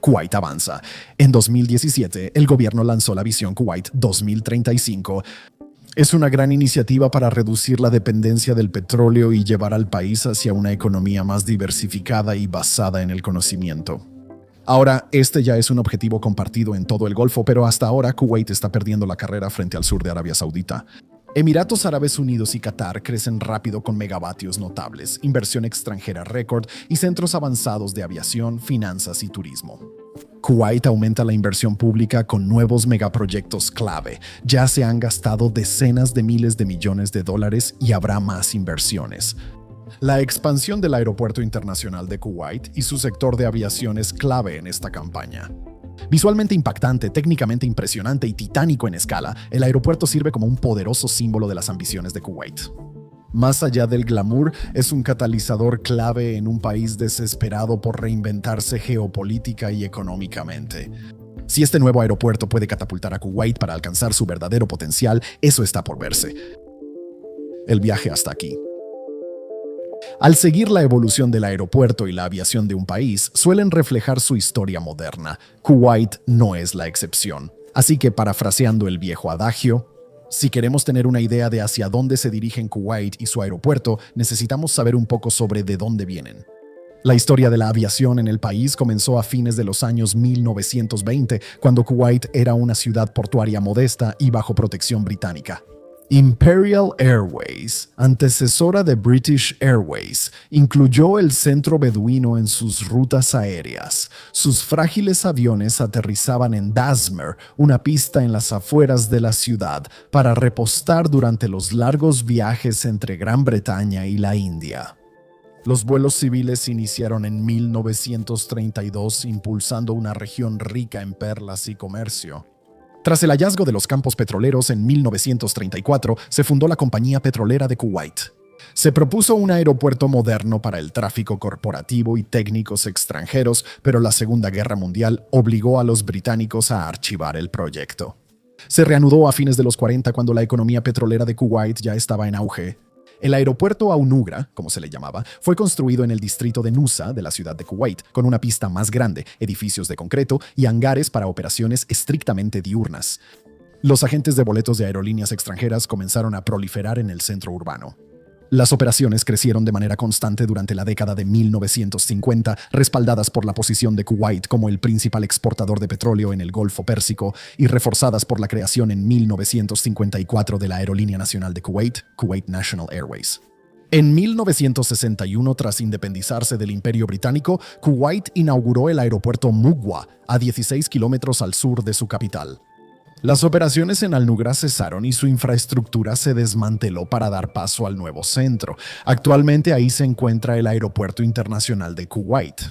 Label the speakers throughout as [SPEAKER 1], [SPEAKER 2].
[SPEAKER 1] Kuwait avanza. En 2017, el gobierno lanzó la Visión Kuwait 2035. Es una gran iniciativa para reducir la dependencia del petróleo y llevar al país hacia una economía más diversificada y basada en el conocimiento. Ahora, este ya es un objetivo compartido en todo el Golfo, pero hasta ahora Kuwait está perdiendo la carrera frente al sur de Arabia Saudita. Emiratos Árabes Unidos y Qatar crecen rápido con megavatios notables, inversión extranjera récord y centros avanzados de aviación, finanzas y turismo. Kuwait aumenta la inversión pública con nuevos megaproyectos clave. Ya se han gastado decenas de miles de millones de dólares y habrá más inversiones. La expansión del Aeropuerto Internacional de Kuwait y su sector de aviación es clave en esta campaña. Visualmente impactante, técnicamente impresionante y titánico en escala, el aeropuerto sirve como un poderoso símbolo de las ambiciones de Kuwait. Más allá del glamour, es un catalizador clave en un país desesperado por reinventarse geopolítica y económicamente. Si este nuevo aeropuerto puede catapultar a Kuwait para alcanzar su verdadero potencial, eso está por verse. El viaje hasta aquí. Al seguir la evolución del aeropuerto y la aviación de un país, suelen reflejar su historia moderna. Kuwait no es la excepción. Así que, parafraseando el viejo adagio, si queremos tener una idea de hacia dónde se dirigen Kuwait y su aeropuerto, necesitamos saber un poco sobre de dónde vienen. La historia de la aviación en el país comenzó a fines de los años 1920, cuando Kuwait era una ciudad portuaria modesta y bajo protección británica. Imperial Airways, antecesora de British Airways, incluyó el centro beduino en sus rutas aéreas. Sus frágiles aviones aterrizaban en Dasmer, una pista en las afueras de la ciudad, para repostar durante los largos viajes entre Gran Bretaña y la India. Los vuelos civiles iniciaron en 1932, impulsando una región rica en perlas y comercio. Tras el hallazgo de los campos petroleros en 1934, se fundó la Compañía Petrolera de Kuwait. Se propuso un aeropuerto moderno para el tráfico corporativo y técnicos extranjeros, pero la Segunda Guerra Mundial obligó a los británicos a archivar el proyecto. Se reanudó a fines de los 40 cuando la economía petrolera de Kuwait ya estaba en auge. El aeropuerto Aonugra, como se le llamaba, fue construido en el distrito de Nusa de la ciudad de Kuwait, con una pista más grande, edificios de concreto y hangares para operaciones estrictamente diurnas. Los agentes de boletos de aerolíneas extranjeras comenzaron a proliferar en el centro urbano. Las operaciones crecieron de manera constante durante la década de 1950, respaldadas por la posición de Kuwait como el principal exportador de petróleo en el Golfo Pérsico y reforzadas por la creación en 1954 de la Aerolínea Nacional de Kuwait, Kuwait National Airways. En 1961, tras independizarse del Imperio Británico, Kuwait inauguró el aeropuerto Mugwa, a 16 kilómetros al sur de su capital. Las operaciones en Al-Nugra cesaron y su infraestructura se desmanteló para dar paso al nuevo centro. Actualmente ahí se encuentra el Aeropuerto Internacional de Kuwait.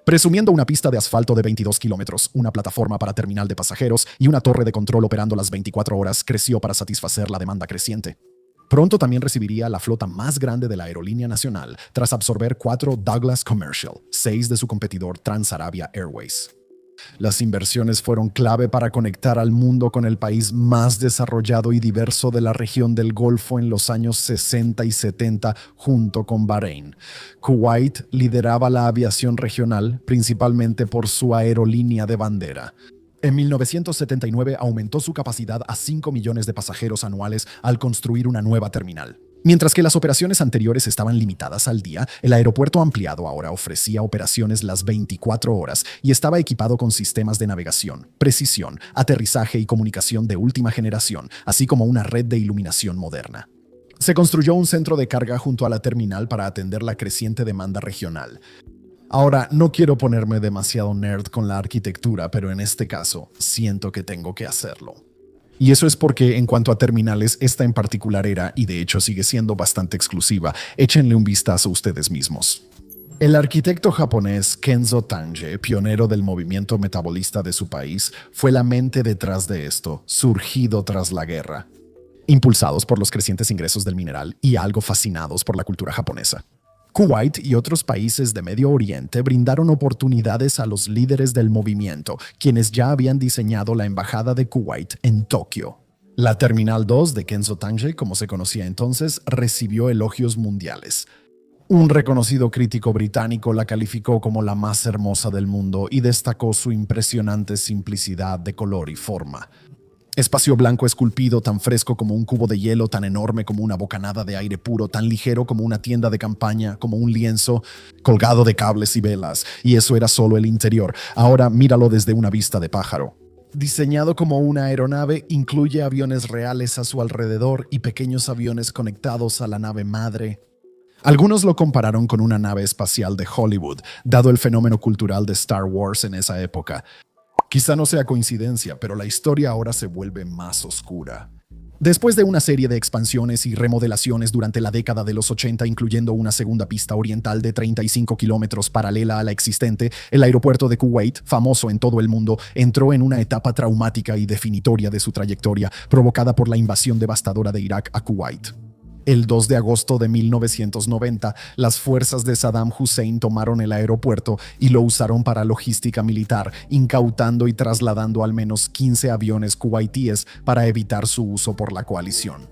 [SPEAKER 1] Presumiendo una pista de asfalto de 22 kilómetros, una plataforma para terminal de pasajeros y una torre de control operando las 24 horas, creció para satisfacer la demanda creciente. Pronto también recibiría la flota más grande de la aerolínea nacional, tras absorber 4 Douglas Commercial, 6 de su competidor Transarabia Airways. Las inversiones fueron clave para conectar al mundo con el país más desarrollado y diverso de la región del Golfo en los años 60 y 70, junto con Bahrein. Kuwait lideraba la aviación regional, principalmente por su aerolínea de bandera. En 1979 aumentó su capacidad a 5 millones de pasajeros anuales al construir una nueva terminal. Mientras que las operaciones anteriores estaban limitadas al día, el aeropuerto ampliado ahora ofrecía operaciones las 24 horas y estaba equipado con sistemas de navegación, precisión, aterrizaje y comunicación de última generación, así como una red de iluminación moderna. Se construyó un centro de carga junto a la terminal para atender la creciente demanda regional. Ahora, no quiero ponerme demasiado nerd con la arquitectura, pero en este caso, siento que tengo que hacerlo. Y eso es porque, en cuanto a terminales, esta en particular era, y de hecho sigue siendo bastante exclusiva. Échenle un vistazo ustedes mismos. El arquitecto japonés Kenzo Tange, pionero del movimiento metabolista de su país, fue la mente detrás de esto, surgido tras la guerra. Impulsados por los crecientes ingresos del mineral y algo fascinados por la cultura japonesa. Kuwait y otros países de Medio Oriente brindaron oportunidades a los líderes del movimiento, quienes ya habían diseñado la embajada de Kuwait en Tokio. La Terminal 2 de Kenzo Tange, como se conocía entonces, recibió elogios mundiales. Un reconocido crítico británico la calificó como la más hermosa del mundo y destacó su impresionante simplicidad de color y forma. Espacio blanco esculpido, tan fresco como un cubo de hielo, tan enorme como una bocanada de aire puro, tan ligero como una tienda de campaña, como un lienzo colgado de cables y velas. Y eso era solo el interior. Ahora míralo desde una vista de pájaro. Diseñado como una aeronave, incluye aviones reales a su alrededor y pequeños aviones conectados a la nave madre. Algunos lo compararon con una nave espacial de Hollywood, dado el fenómeno cultural de Star Wars en esa época. Quizá no sea coincidencia, pero la historia ahora se vuelve más oscura. Después de una serie de expansiones y remodelaciones durante la década de los 80, incluyendo una segunda pista oriental de 35 kilómetros paralela a la existente, el aeropuerto de Kuwait, famoso en todo el mundo, entró en una etapa traumática y definitoria de su trayectoria, provocada por la invasión devastadora de Irak a Kuwait. El 2 de agosto de 1990, las fuerzas de Saddam Hussein tomaron el aeropuerto y lo usaron para logística militar, incautando y trasladando al menos 15 aviones kuwaitíes para evitar su uso por la coalición.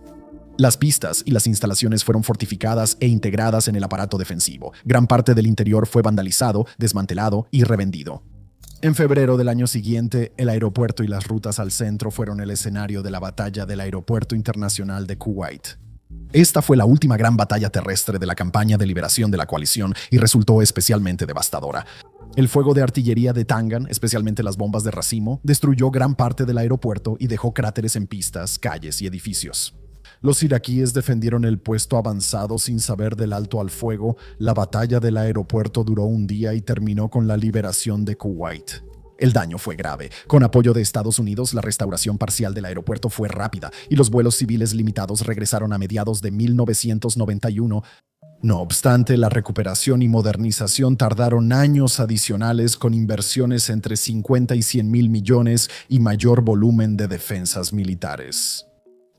[SPEAKER 1] Las pistas y las instalaciones fueron fortificadas e integradas en el aparato defensivo. Gran parte del interior fue vandalizado, desmantelado y revendido. En febrero del año siguiente, el aeropuerto y las rutas al centro fueron el escenario de la batalla del Aeropuerto Internacional de Kuwait. Esta fue la última gran batalla terrestre de la campaña de liberación de la coalición y resultó especialmente devastadora. El fuego de artillería de Tangan, especialmente las bombas de racimo, destruyó gran parte del aeropuerto y dejó cráteres en pistas, calles y edificios. Los iraquíes defendieron el puesto avanzado sin saber del alto al fuego. La batalla del aeropuerto duró un día y terminó con la liberación de Kuwait. El daño fue grave. Con apoyo de Estados Unidos, la restauración parcial del aeropuerto fue rápida y los vuelos civiles limitados regresaron a mediados de 1991. No obstante, la recuperación y modernización tardaron años adicionales con inversiones entre 50 y 100 mil millones y mayor volumen de defensas militares.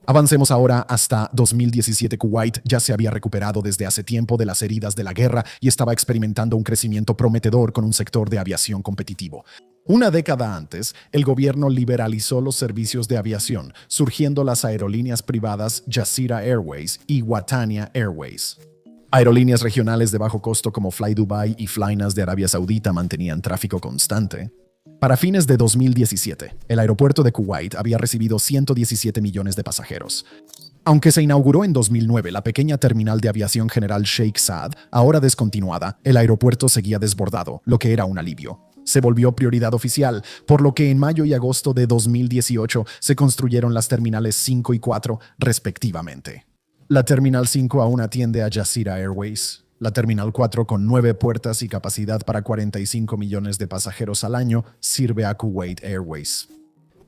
[SPEAKER 1] Avancemos ahora hasta 2017. Kuwait ya se había recuperado desde hace tiempo de las heridas de la guerra y estaba experimentando un crecimiento prometedor con un sector de aviación competitivo. Una década antes, el gobierno liberalizó los servicios de aviación, surgiendo las aerolíneas privadas Jazeera Airways y Watania Airways. Aerolíneas regionales de bajo costo como Fly Dubai y Flynas de Arabia Saudita mantenían tráfico constante. Para fines de 2017, el aeropuerto de Kuwait había recibido 117 millones de pasajeros. Aunque se inauguró en 2009 la pequeña terminal de aviación general Sheikh Saad, ahora descontinuada, el aeropuerto seguía desbordado, lo que era un alivio. Se volvió prioridad oficial, por lo que en mayo y agosto de 2018 se construyeron las terminales 5 y 4, respectivamente. La Terminal 5 aún atiende a Jazeera Airways. La Terminal 4, con 9 puertas y capacidad para 45 millones de pasajeros al año, sirve a Kuwait Airways.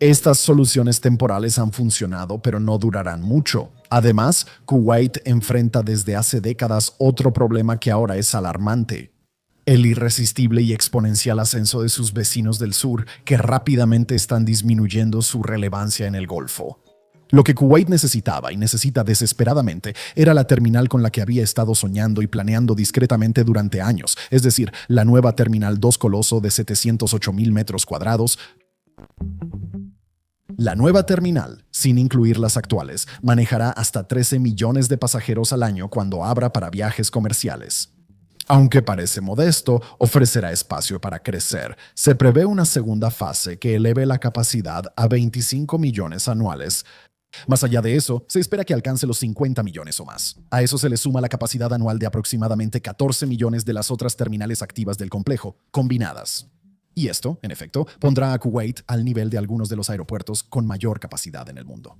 [SPEAKER 1] Estas soluciones temporales han funcionado, pero no durarán mucho. Además, Kuwait enfrenta desde hace décadas otro problema que ahora es alarmante: el irresistible y exponencial ascenso de sus vecinos del sur, que rápidamente están disminuyendo su relevancia en el Golfo. Lo que Kuwait necesitaba y necesita desesperadamente era la terminal con la que había estado soñando y planeando discretamente durante años, es decir, la nueva Terminal 2 Coloso de 708,000 metros cuadrados. La nueva terminal, sin incluir las actuales, manejará hasta 13 millones de pasajeros al año cuando abra para viajes comerciales. Aunque parece modesto, ofrecerá espacio para crecer. Se prevé una segunda fase que eleve la capacidad a 25 millones anuales. Más allá de eso, se espera que alcance los 50 millones o más. A eso se le suma la capacidad anual de aproximadamente 14 millones de las otras terminales activas del complejo, combinadas. Y esto, en efecto, pondrá a Kuwait al nivel de algunos de los aeropuertos con mayor capacidad en el mundo.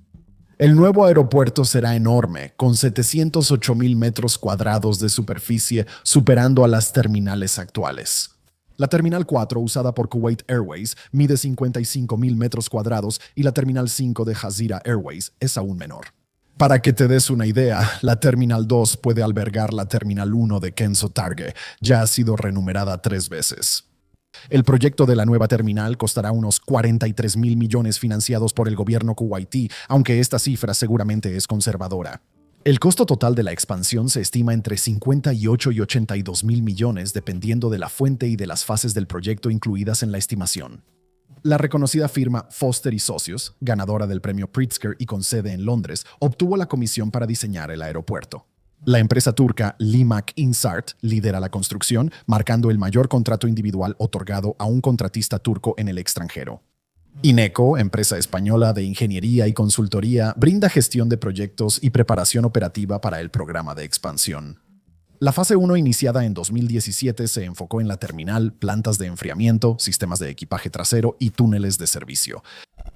[SPEAKER 1] El nuevo aeropuerto será enorme, con 708,000 metros cuadrados de superficie, superando a las terminales actuales. La Terminal 4, usada por Kuwait Airways, mide 55,000 metros cuadrados y la Terminal 5 de Jazeera Airways es aún menor. Para que te des una idea, la Terminal 2 puede albergar la Terminal 1 de Kenzo Targe. Ya ha sido renumerada 3 veces. El proyecto de la nueva terminal costará unos 43,000 millones financiados por el gobierno kuwaití, aunque esta cifra seguramente es conservadora. El costo total de la expansión se estima entre 58 y 82,000 millones, dependiendo de la fuente y de las fases del proyecto incluidas en la estimación. La reconocida firma Foster y Socios, ganadora del premio Pritzker y con sede en Londres, obtuvo la comisión para diseñar el aeropuerto. La empresa turca Limak Insart lidera la construcción, marcando el mayor contrato individual otorgado a un contratista turco en el extranjero. Ineco, empresa española de ingeniería y consultoría, brinda gestión de proyectos y preparación operativa para el programa de expansión. La fase 1, iniciada en 2017, se enfocó en la terminal, plantas de enfriamiento, sistemas de equipaje trasero y túneles de servicio.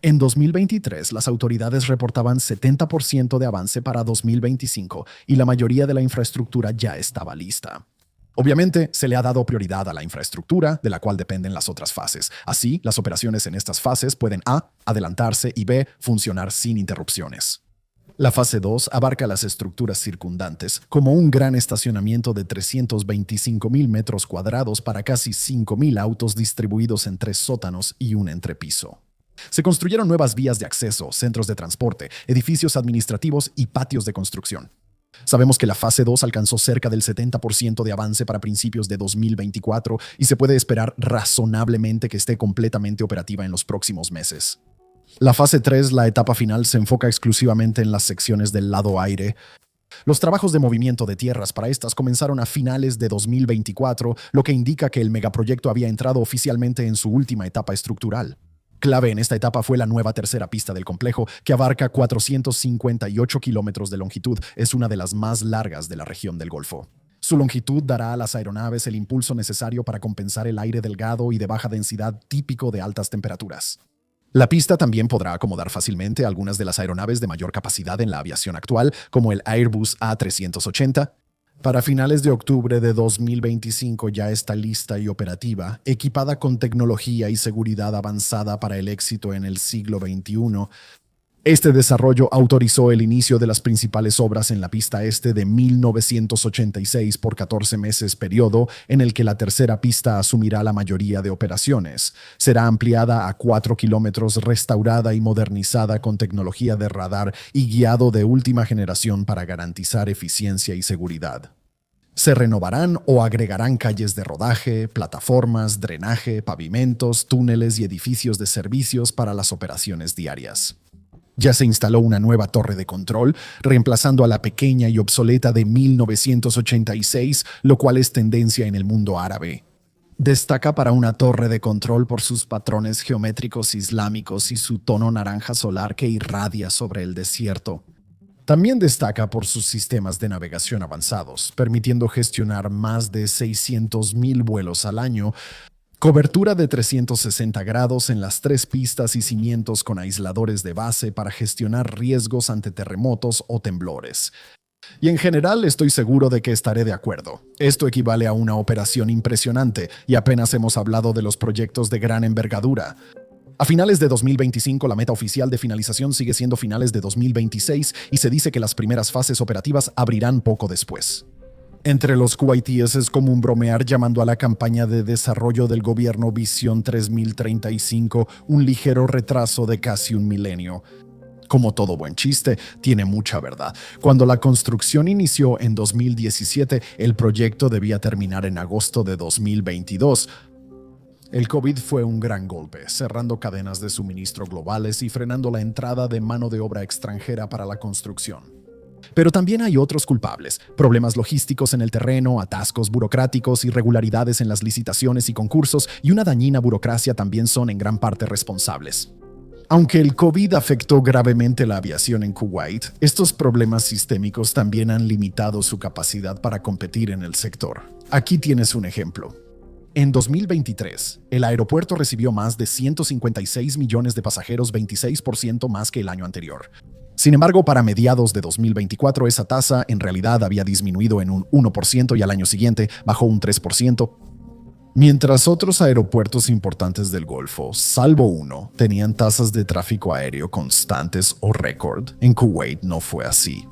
[SPEAKER 1] En 2023, las autoridades reportaban 70% de avance para 2025 y la mayoría de la infraestructura ya estaba lista. Obviamente, se le ha dado prioridad a la infraestructura, de la cual dependen las otras fases. Así, las operaciones en estas fases pueden A, adelantarse y B, funcionar sin interrupciones. La fase 2 abarca las estructuras circundantes, como un gran estacionamiento de 325.000 metros cuadrados para casi 5.000 autos distribuidos en 3 sótanos y un entrepiso. Se construyeron nuevas vías de acceso, centros de transporte, edificios administrativos y patios de construcción. Sabemos que la fase 2 alcanzó cerca del 70% de avance para principios de 2024 y se puede esperar razonablemente que esté completamente operativa en los próximos meses. La fase 3, la etapa final, se enfoca exclusivamente en las secciones del lado aire. Los trabajos de movimiento de tierras para estas comenzaron a finales de 2024, lo que indica que el megaproyecto había entrado oficialmente en su última etapa estructural. Clave en esta etapa fue la nueva tercera pista del complejo, que abarca 458 kilómetros de longitud. Es una de las más largas de la región del Golfo. Su longitud dará a las aeronaves el impulso necesario para compensar el aire delgado y de baja densidad típico de altas temperaturas. La pista también podrá acomodar fácilmente algunas de las aeronaves de mayor capacidad en la aviación actual, como el Airbus A380. Para finales de octubre de 2025 ya está lista y operativa, equipada con tecnología y seguridad avanzada para el éxito en el siglo XXI. Este desarrollo autorizó el inicio de las principales obras en la pista este de 1986 por 14 meses, periodo en el que la tercera pista asumirá la mayoría de operaciones. Será ampliada a 4 kilómetros, restaurada y modernizada con tecnología de radar y guiado de última generación para garantizar eficiencia y seguridad. Se renovarán o agregarán calles de rodaje, plataformas, drenaje, pavimentos, túneles y edificios de servicios para las operaciones diarias. Ya se instaló una nueva torre de control, reemplazando a la pequeña y obsoleta de 1986, lo cual es tendencia en el mundo árabe. Destaca para una torre de control por sus patrones geométricos islámicos y su tono naranja solar que irradia sobre el desierto. También destaca por sus sistemas de navegación avanzados, permitiendo gestionar más de 600.000 vuelos al año, cobertura de 360 grados en las 3 pistas y cimientos con aisladores de base para gestionar riesgos ante terremotos o temblores. Y en general estoy seguro de que estaré de acuerdo. Esto equivale a una operación impresionante y apenas hemos hablado de los proyectos de gran envergadura. A finales de 2025, la meta oficial de finalización sigue siendo finales de 2026 y se dice que las primeras fases operativas abrirán poco después. Entre los kuwaitíes es común bromear llamando a la campaña de desarrollo del gobierno Visión 3035 un ligero retraso de casi un milenio. Como todo buen chiste, tiene mucha verdad. Cuando la construcción inició en 2017, el proyecto debía terminar en agosto de 2022. El COVID fue un gran golpe, cerrando cadenas de suministro globales y frenando la entrada de mano de obra extranjera para la construcción. Pero también hay otros culpables: problemas logísticos en el terreno, atascos burocráticos, irregularidades en las licitaciones y concursos y una dañina burocracia también son en gran parte responsables. Aunque el COVID afectó gravemente la aviación en Kuwait, estos problemas sistémicos también han limitado su capacidad para competir en el sector. Aquí tienes un ejemplo. En 2023, el aeropuerto recibió más de 156 millones de pasajeros, 26% más que el año anterior. Sin embargo, para mediados de 2024, esa tasa en realidad había disminuido en un 1% y al año siguiente bajó un 3%. Mientras otros aeropuertos importantes del Golfo, salvo uno, tenían tasas de tráfico aéreo constantes o récord, en Kuwait no fue así.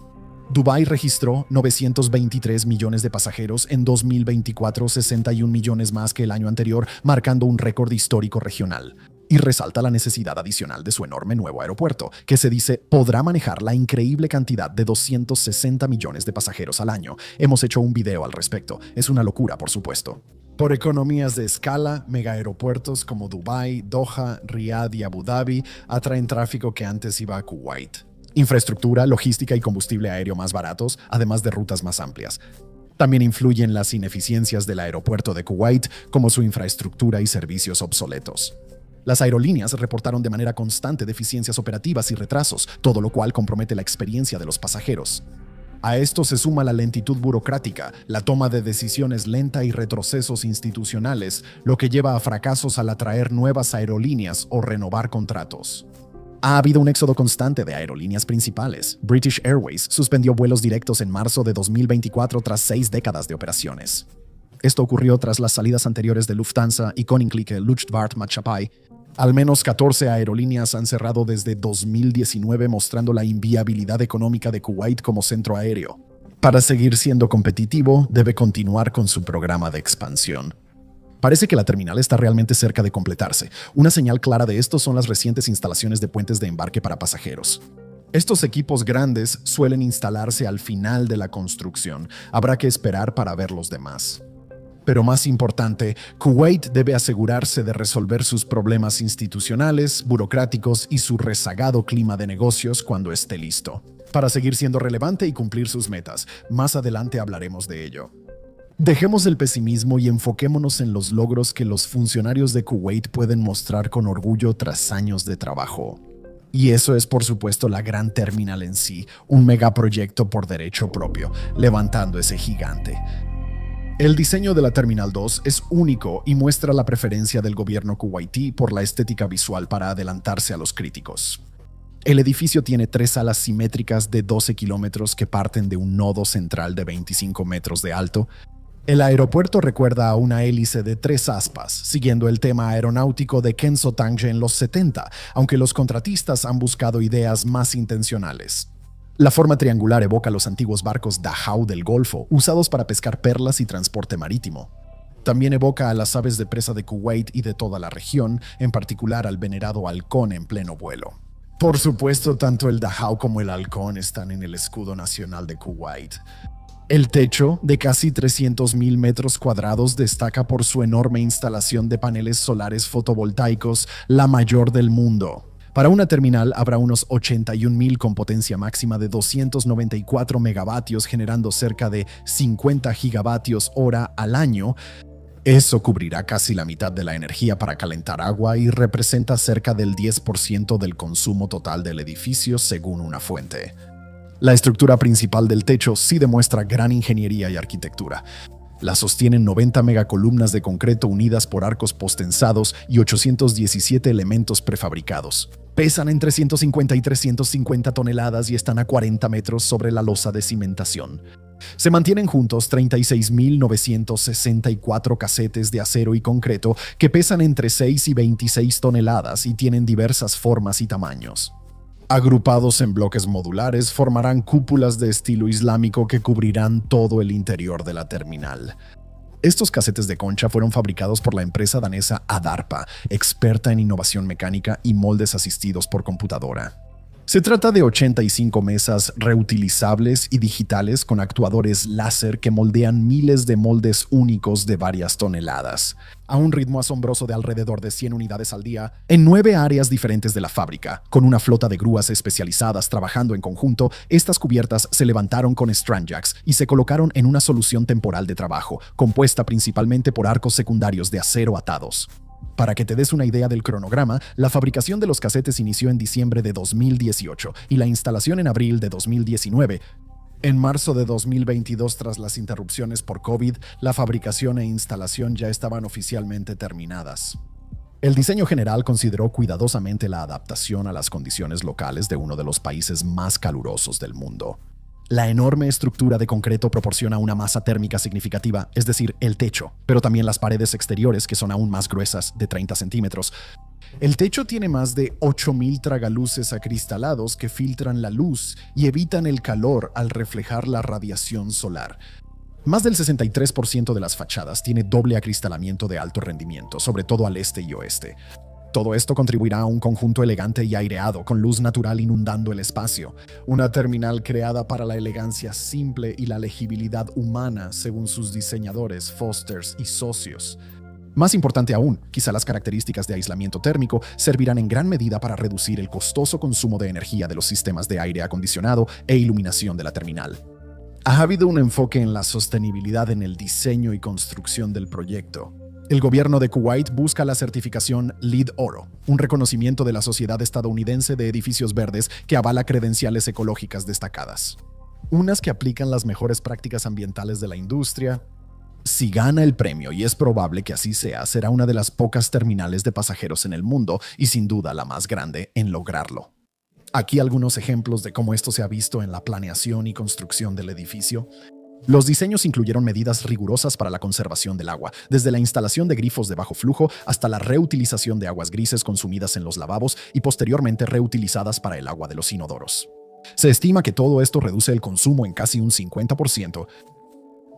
[SPEAKER 1] Dubái registró 923 millones de pasajeros en 2024, 61 millones más que el año anterior, marcando un récord histórico regional. Y resalta la necesidad adicional de su enorme nuevo aeropuerto, que se dice podrá manejar la increíble cantidad de 260 millones de pasajeros al año. Hemos hecho un video al respecto. Es una locura, por supuesto. Por economías de escala, megaaeropuertos como Dubái, Doha, Riad y Abu Dhabi atraen tráfico que antes iba a Kuwait. infraestructura, logística y combustible aéreo más baratos, además de rutas más amplias. También influyen las ineficiencias del aeropuerto de Kuwait, como su infraestructura y servicios obsoletos. Las aerolíneas reportaron de manera constante deficiencias operativas y retrasos, todo lo cual compromete la experiencia de los pasajeros. A esto se suma la lentitud burocrática, la toma de decisiones lenta y retrocesos institucionales, lo que lleva a fracasos al atraer nuevas aerolíneas o renovar contratos. Ha habido un éxodo constante de aerolíneas principales. British Airways suspendió vuelos directos en marzo de 2024 tras 6 décadas de operaciones. Esto ocurrió tras las salidas anteriores de Lufthansa y Koninklijke Luchtvaartmaatschappij. Al menos 14 aerolíneas han cerrado desde 2019, mostrando la inviabilidad económica de Kuwait como centro aéreo. Para seguir siendo competitivo, debe continuar con su programa de expansión. Parece que la terminal está realmente cerca de completarse. Una señal clara de esto son las recientes instalaciones de puentes de embarque para pasajeros. Estos equipos grandes suelen instalarse al final de la construcción. Habrá que esperar para ver los demás. Pero más importante, Kuwait debe asegurarse de resolver sus problemas institucionales, burocráticos y su rezagado clima de negocios cuando esté listo, para seguir siendo relevante y cumplir sus metas. Más adelante hablaremos de ello. Dejemos el pesimismo y enfoquémonos en los logros que los funcionarios de Kuwait pueden mostrar con orgullo tras años de trabajo. Y eso es, por supuesto, la gran terminal en sí, un megaproyecto por derecho propio, levantando ese gigante. El diseño de la Terminal 2 es único y muestra la preferencia del gobierno kuwaití por la estética visual para adelantarse a los críticos. El edificio tiene 3 alas simétricas de 12 kilómetros que parten de un nodo central de 25 metros de alto. El aeropuerto recuerda a una hélice de 3 aspas, siguiendo el tema aeronáutico de Kenzo Tange en los 70, aunque los contratistas han buscado ideas más intencionales. La forma triangular evoca los antiguos barcos Dhow del Golfo, usados para pescar perlas y transporte marítimo. También evoca a las aves de presa de Kuwait y de toda la región, en particular al venerado halcón en pleno vuelo. Por supuesto, tanto el Dhow como el halcón están en el escudo nacional de Kuwait. El techo, de casi 300.000 metros cuadrados, destaca por su enorme instalación de paneles solares fotovoltaicos, la mayor del mundo. Para una terminal habrá unos 81.000 con potencia máxima de 294 megavatios, generando cerca de 50 gigavatios hora al año. Eso cubrirá casi la mitad de la energía para calentar agua y representa cerca del 10% del consumo total del edificio, según una fuente. La estructura principal del techo sí demuestra gran ingeniería y arquitectura. La sostienen 90 megacolumnas de concreto unidas por arcos postensados y 817 elementos prefabricados. Pesan entre 150 y 350 toneladas y están a 40 metros sobre la losa de cimentación. Se mantienen juntos 36.964 casetes de acero y concreto que pesan entre 6 y 26 toneladas y tienen diversas formas y tamaños. Agrupados en bloques modulares, formarán cúpulas de estilo islámico que cubrirán todo el interior de la terminal. Estos casetes de concha fueron fabricados por la empresa danesa Adarpa, experta en innovación mecánica y moldes asistidos por computadora. Se trata de 85 mesas reutilizables y digitales con actuadores láser que moldean miles de moldes únicos de varias toneladas, a un ritmo asombroso de alrededor de 100 unidades al día, en 9 áreas diferentes de la fábrica. Con una flota de grúas especializadas trabajando en conjunto, estas cubiertas se levantaron con strandjacks y se colocaron en una solución temporal de trabajo, compuesta principalmente por arcos secundarios de acero atados. Para que te des una idea del cronograma, la fabricación de los casetes inició en diciembre de 2018 y la instalación en abril de 2019. En marzo de 2022, tras las interrupciones por COVID, la fabricación e instalación ya estaban oficialmente terminadas. El diseño general consideró cuidadosamente la adaptación a las condiciones locales de uno de los países más calurosos del mundo. La enorme estructura de concreto proporciona una masa térmica significativa, es decir, el techo, pero también las paredes exteriores, que son aún más gruesas, de 30 centímetros. El techo tiene más de 8.000 tragaluces acristalados que filtran la luz y evitan el calor al reflejar la radiación solar. Más del 63% de las fachadas tiene doble acristalamiento de alto rendimiento, sobre todo al este y oeste. Todo esto contribuirá a un conjunto elegante y aireado, con luz natural inundando el espacio. Una terminal creada para la elegancia simple y la legibilidad humana, según sus diseñadores, Fosters y socios. Más importante aún, quizá las características de aislamiento térmico servirán en gran medida para reducir el costoso consumo de energía de los sistemas de aire acondicionado e iluminación de la terminal. Ha habido un enfoque en la sostenibilidad en el diseño y construcción del proyecto. El gobierno de Kuwait busca la certificación LEED Oro, un reconocimiento de la Sociedad Estadounidense de Edificios Verdes que avala credenciales ecológicas destacadas. Unas que aplican las mejores prácticas ambientales de la industria. Si gana el premio, y es probable que así sea, será una de las pocas terminales de pasajeros en el mundo y sin duda la más grande en lograrlo. Aquí algunos ejemplos de cómo esto se ha visto en la planeación y construcción del edificio. Los diseños incluyeron medidas rigurosas para la conservación del agua, desde la instalación de grifos de bajo flujo hasta la reutilización de aguas grises consumidas en los lavabos y posteriormente reutilizadas para el agua de los inodoros. Se estima que todo esto reduce el consumo en casi un 50%.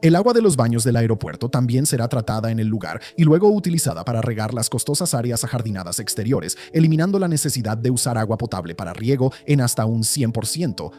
[SPEAKER 1] El agua de los baños del aeropuerto también será tratada en el lugar y luego utilizada para regar las costosas áreas ajardinadas exteriores, eliminando la necesidad de usar agua potable para riego en hasta un 100%.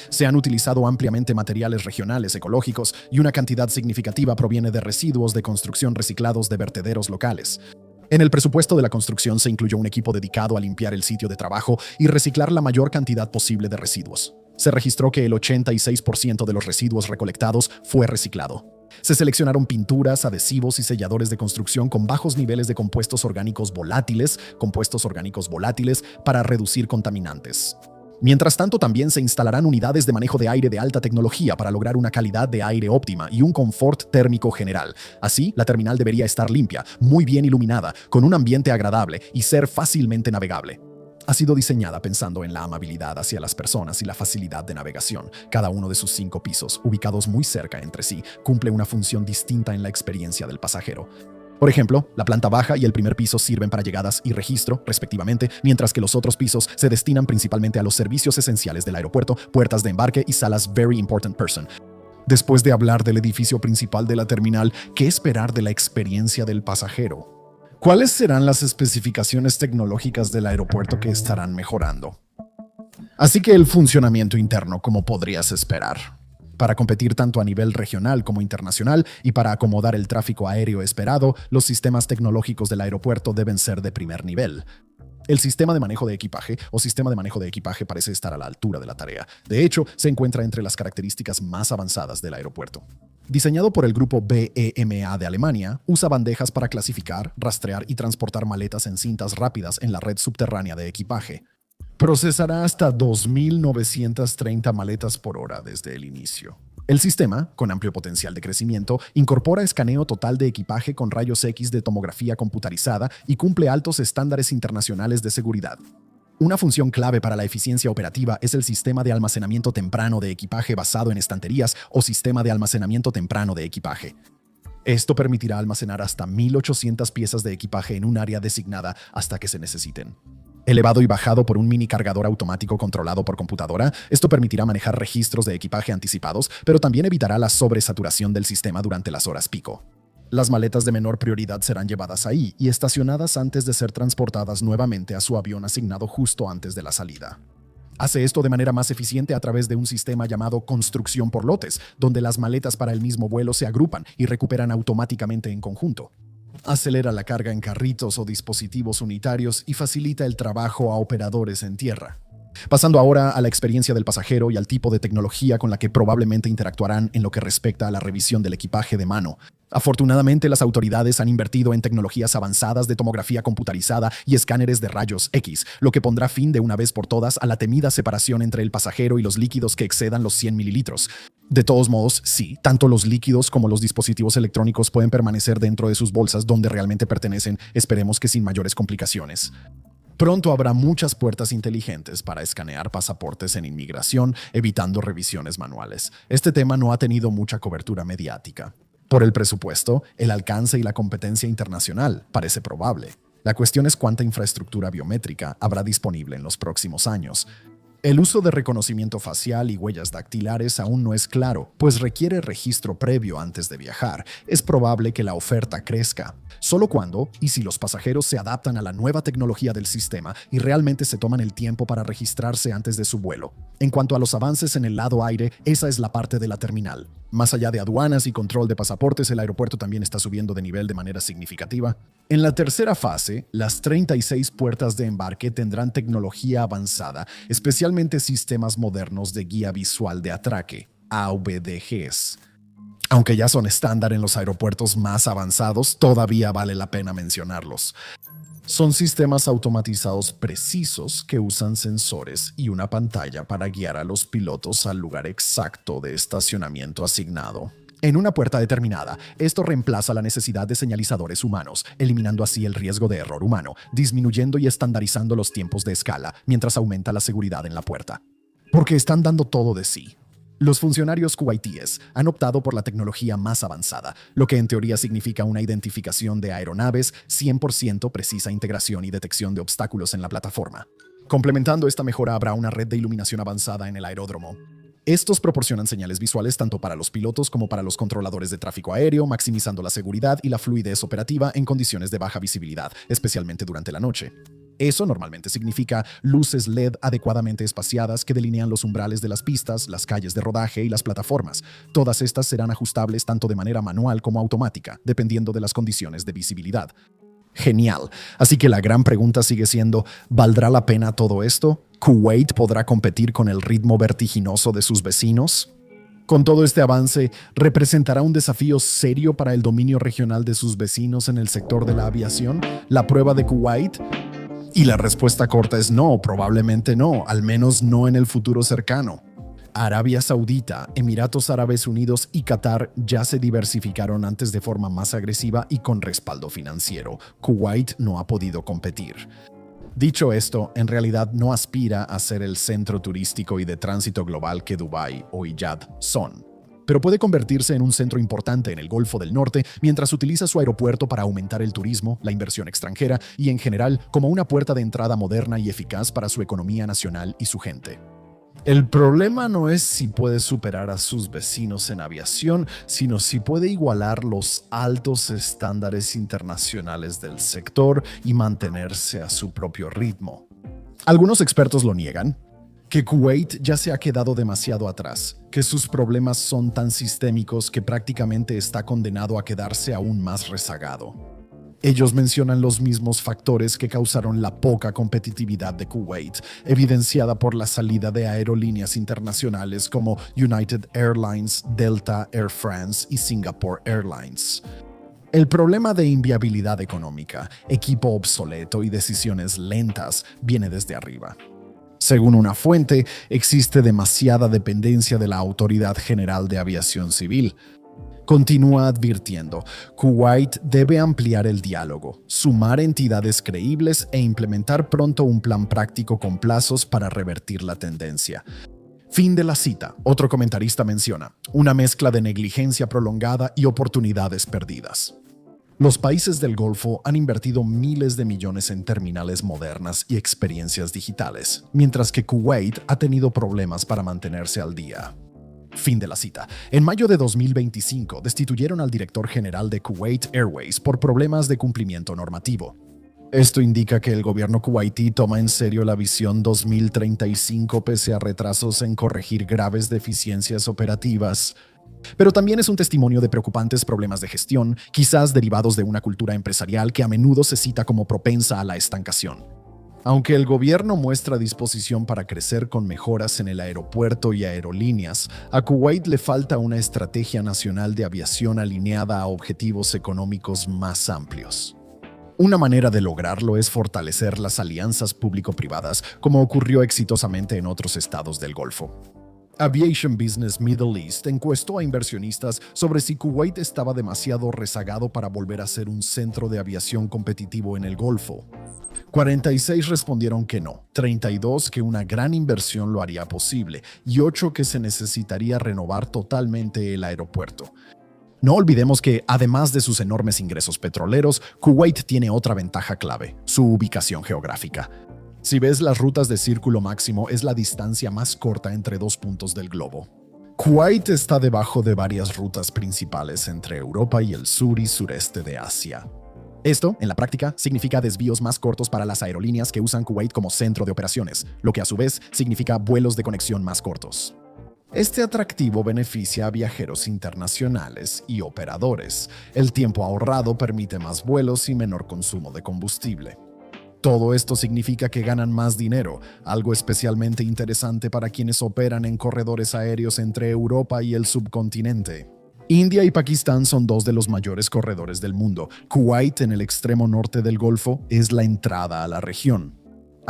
[SPEAKER 1] Se han utilizado ampliamente materiales regionales ecológicos y una cantidad significativa proviene de residuos de construcción reciclados de vertederos locales. En el presupuesto de la construcción se incluyó un equipo dedicado a limpiar el sitio de trabajo y reciclar la mayor cantidad posible de residuos. Se registró que el 86% de los residuos recolectados fue reciclado. Se seleccionaron pinturas, adhesivos y selladores de construcción con bajos niveles de compuestos orgánicos volátiles para reducir contaminantes. Mientras tanto, también se instalarán unidades de manejo de aire de alta tecnología para lograr una calidad de aire óptima y un confort térmico general. Así, la terminal debería estar limpia, muy bien iluminada, con un ambiente agradable y ser fácilmente navegable. Ha sido diseñada pensando en la amabilidad hacia las personas y la facilidad de navegación. Cada uno de sus 5 pisos, ubicados muy cerca entre sí, cumple una función distinta en la experiencia del pasajero. Por ejemplo, la planta baja y el primer piso sirven para llegadas y registro, respectivamente, mientras que los otros pisos se destinan principalmente a los servicios esenciales del aeropuerto, puertas de embarque y salas Very Important Person. Después de hablar del edificio principal de la terminal, ¿qué esperar de la experiencia del pasajero? ¿Cuáles serán las especificaciones tecnológicas del aeropuerto que estarán mejorando? Así que el funcionamiento interno, como podrías esperar. Para competir tanto a nivel regional como internacional y para acomodar el tráfico aéreo esperado, los sistemas tecnológicos del aeropuerto deben ser de primer nivel. El sistema de manejo de equipaje o sistema de manejo de equipaje parece estar a la altura de la tarea. De hecho, se encuentra entre las características más avanzadas del aeropuerto. Diseñado por el grupo BEMA de Alemania, usa bandejas para clasificar, rastrear y transportar maletas en cintas rápidas en la red subterránea de equipaje. Procesará hasta 2.930 maletas por hora desde el inicio. El sistema, con amplio potencial de crecimiento, incorpora escaneo total de equipaje con rayos X de tomografía computarizada y cumple altos estándares internacionales de seguridad. Una función clave para la eficiencia operativa es el sistema de almacenamiento temprano de equipaje basado en estanterías o sistema de almacenamiento temprano de equipaje. Esto permitirá almacenar hasta 1.800 piezas de equipaje en un área designada hasta que se necesiten. Elevado y bajado por un mini cargador automático controlado por computadora, esto permitirá manejar registros de equipaje anticipados, pero también evitará la sobresaturación del sistema durante las horas pico. Las maletas de menor prioridad serán llevadas ahí y estacionadas antes de ser transportadas nuevamente a su avión asignado justo antes de la salida. Hace esto de manera más eficiente a través de un sistema llamado construcción por lotes, donde las maletas para el mismo vuelo se agrupan y recuperan automáticamente en conjunto. Acelera la carga en carritos o dispositivos unitarios y facilita el trabajo a operadores en tierra. Pasando ahora a la experiencia del pasajero y al tipo de tecnología con la que probablemente interactuarán en lo que respecta a la revisión del equipaje de mano. Afortunadamente, las autoridades han invertido en tecnologías avanzadas de tomografía computarizada y escáneres de rayos X, lo que pondrá fin de una vez por todas a la temida separación entre el pasajero y los líquidos que excedan los 100 mililitros. De todos modos, sí, tanto los líquidos como los dispositivos electrónicos pueden permanecer dentro de sus bolsas donde realmente pertenecen, esperemos que sin mayores complicaciones. Pronto habrá muchas puertas inteligentes para escanear pasaportes en inmigración, evitando revisiones manuales. Este tema no ha tenido mucha cobertura mediática. Por el presupuesto, el alcance y la competencia internacional parece probable. La cuestión es cuánta infraestructura biométrica habrá disponible en los próximos años. El uso de reconocimiento facial y huellas dactilares aún no es claro, pues requiere registro previo antes de viajar. Es probable que la oferta crezca. Solo cuando y si los pasajeros se adaptan a la nueva tecnología del sistema y realmente se toman el tiempo para registrarse antes de su vuelo. En cuanto a los avances en el lado aire, esa es la parte de la terminal. Más allá de aduanas y control de pasaportes, el aeropuerto también está subiendo de nivel de manera significativa. En la tercera fase, las 36 puertas de embarque tendrán tecnología avanzada, especialmente sistemas modernos de guía visual de atraque, AVDGs. Aunque ya son estándar en los aeropuertos más avanzados, todavía vale la pena mencionarlos. Son sistemas automatizados precisos que usan sensores y una pantalla para guiar a los pilotos al lugar exacto de estacionamiento asignado. En una puerta determinada, esto reemplaza la necesidad de señalizadores humanos, eliminando así el riesgo de error humano, disminuyendo y estandarizando los tiempos de escala, mientras aumenta la seguridad en la puerta. Porque están dando todo de sí. Los funcionarios kuwaitíes han optado por la tecnología más avanzada, lo que en teoría significa una identificación de aeronaves, 100% precisa integración y detección de obstáculos en la plataforma. Complementando esta mejora habrá una red de iluminación avanzada en el aeródromo. Estos proporcionan señales visuales tanto para los pilotos como para los controladores de tráfico aéreo, maximizando la seguridad y la fluidez operativa en condiciones de baja visibilidad, especialmente durante la noche. Eso normalmente significa luces LED adecuadamente espaciadas que delinean los umbrales de las pistas, las calles de rodaje y las plataformas. Todas estas serán ajustables tanto de manera manual como automática, dependiendo de las condiciones de visibilidad. Genial. Así que la gran pregunta sigue siendo, ¿valdrá la pena todo esto? ¿Kuwait podrá competir con el ritmo vertiginoso de sus vecinos? Con todo este avance, ¿representará un desafío serio para el dominio regional de sus vecinos en el sector de la aviación? ¿La prueba de Kuwait? Y la respuesta corta es no, probablemente no, al menos no en el futuro cercano. Arabia Saudita, Emiratos Árabes Unidos y Qatar ya se diversificaron antes de forma más agresiva y con respaldo financiero. Kuwait no ha podido competir. Dicho esto, en realidad no aspira a ser el centro turístico y de tránsito global que Dubái o Riyadh son, pero puede convertirse en un centro importante en el Golfo del Norte mientras utiliza su aeropuerto para aumentar el turismo, la inversión extranjera y, en general, como una puerta de entrada moderna y eficaz para su economía nacional y su gente. El problema no es si puede superar a sus vecinos en aviación, sino si puede igualar los altos estándares internacionales del sector y mantenerse a su propio ritmo. Algunos expertos lo niegan, que Kuwait ya se ha quedado demasiado atrás, que sus problemas son tan sistémicos que prácticamente está condenado a quedarse aún más rezagado. Ellos mencionan los mismos factores que causaron la poca competitividad de Kuwait, evidenciada por la salida de aerolíneas internacionales como United Airlines, Delta Air France y Singapore Airlines. El problema de inviabilidad económica, equipo obsoleto y decisiones lentas viene desde arriba. Según una fuente, existe demasiada dependencia de la Autoridad General de Aviación Civil. Continúa advirtiendo, Kuwait debe ampliar el diálogo, sumar entidades creíbles e implementar pronto un plan práctico con plazos para revertir la tendencia. Fin de la cita. Otro comentarista menciona, una mezcla de negligencia prolongada y oportunidades perdidas. Los países del Golfo han invertido miles de millones en terminales modernas y experiencias digitales, mientras que Kuwait ha tenido problemas para mantenerse al día. Fin de la cita. En mayo de 2025, destituyeron al director general de Kuwait Airways por problemas de cumplimiento normativo. Esto indica que el gobierno kuwaití toma en serio la visión 2035 pese a retrasos en corregir graves deficiencias operativas. Pero también es un testimonio de preocupantes problemas de gestión, quizás derivados de una cultura empresarial que a menudo se cita como propensa a la estancación. Aunque el gobierno muestra disposición para crecer con mejoras en el aeropuerto y aerolíneas, a Kuwait le falta una estrategia nacional de aviación alineada a objetivos económicos más amplios. Una manera de lograrlo es fortalecer las alianzas público-privadas, como ocurrió exitosamente en otros estados del Golfo. Aviation Business Middle East encuestó a inversionistas sobre si Kuwait estaba demasiado rezagado para volver a ser un centro de aviación competitivo en el Golfo. 46 respondieron que no, 32 que una gran inversión lo haría posible y 8 que se necesitaría renovar totalmente el aeropuerto. No olvidemos que, además de sus enormes ingresos petroleros, Kuwait tiene otra ventaja clave, su ubicación geográfica. Si ves las rutas de círculo máximo, es la distancia más corta entre dos puntos del globo. Kuwait está debajo de varias rutas principales entre Europa y el sur y sureste de Asia. Esto, en la práctica, significa desvíos más cortos para las aerolíneas que usan Kuwait como centro de operaciones, lo que a su vez significa vuelos de conexión más cortos. Este atractivo beneficia a viajeros internacionales y operadores. El tiempo ahorrado permite más vuelos y menor consumo de combustible. Todo esto significa que ganan más dinero, algo especialmente interesante para quienes operan en corredores aéreos entre Europa y el subcontinente. India y Pakistán son dos de los mayores corredores del mundo. Kuwait, en el extremo norte del Golfo, es la entrada a la región.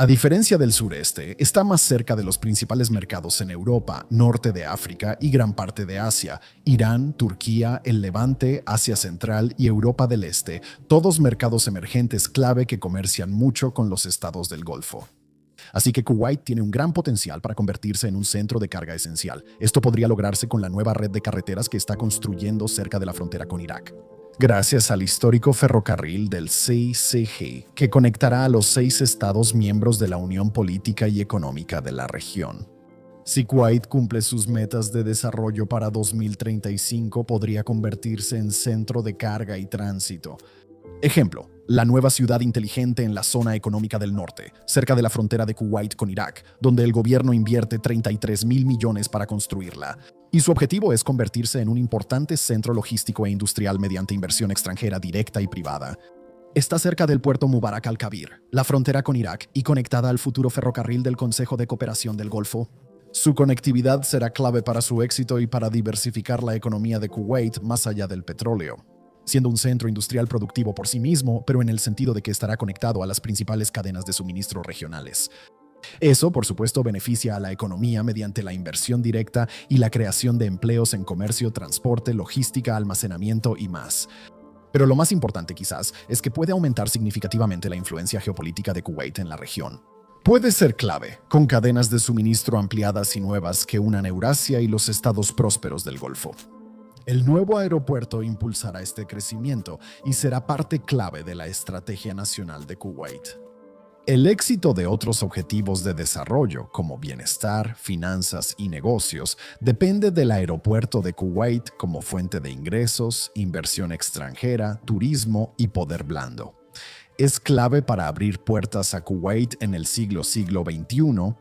[SPEAKER 1] A diferencia del sureste, está más cerca de los principales mercados en Europa, norte de África y gran parte de Asia, Irán, Turquía, el Levante, Asia Central y Europa del Este, todos mercados emergentes clave que comercian mucho con los estados del Golfo. Así que Kuwait tiene un gran potencial para convertirse en un centro de carga esencial. Esto podría lograrse con la nueva red de carreteras que está construyendo cerca de la frontera con Irak. Gracias al histórico ferrocarril del CCG, que conectará a los 6 estados miembros de la Unión Política y Económica de la región. Si Kuwait cumple sus metas de desarrollo para 2035, podría convertirse en centro de carga y tránsito. Ejemplo, la nueva ciudad inteligente en la zona económica del norte, cerca de la frontera de Kuwait con Irak, donde el gobierno invierte 33.000 millones para construirla. Y su objetivo es convertirse en un importante centro logístico e industrial mediante inversión extranjera directa y privada. Está cerca del puerto Mubarak al-Kabir, la frontera con Irak, y conectada al futuro ferrocarril del Consejo de Cooperación del Golfo. Su conectividad será clave para su éxito y para diversificar la economía de Kuwait más allá del petróleo, siendo un centro industrial productivo por sí mismo, pero en el sentido de que estará conectado a las principales cadenas de suministro regionales. Eso, por supuesto, beneficia a la economía mediante la inversión directa y la creación de empleos en comercio, transporte, logística, almacenamiento y más. Pero lo más importante quizás es que puede aumentar significativamente la influencia geopolítica de Kuwait en la región. Puede ser clave, con cadenas de suministro ampliadas y nuevas que unan Eurasia y los estados prósperos del Golfo. El nuevo aeropuerto impulsará este crecimiento y será parte clave de la estrategia nacional de Kuwait. El éxito de otros objetivos de desarrollo, como bienestar, finanzas y negocios, depende del aeropuerto de Kuwait como fuente de ingresos, inversión extranjera, turismo y poder blando. Es clave para abrir puertas a Kuwait en el siglo XXI,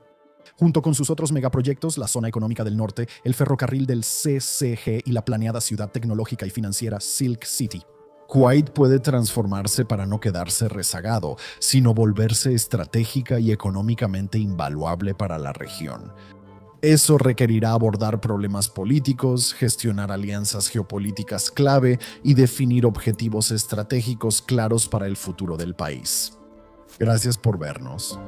[SPEAKER 1] junto con sus otros megaproyectos, la zona económica del norte, el ferrocarril del CCG y la planeada ciudad tecnológica y financiera Silk City. Kuwait puede transformarse para no quedarse rezagado, sino volverse estratégica y económicamente invaluable para la región. Eso requerirá abordar problemas políticos, gestionar alianzas geopolíticas clave y definir objetivos estratégicos claros para el futuro del país. Gracias por vernos.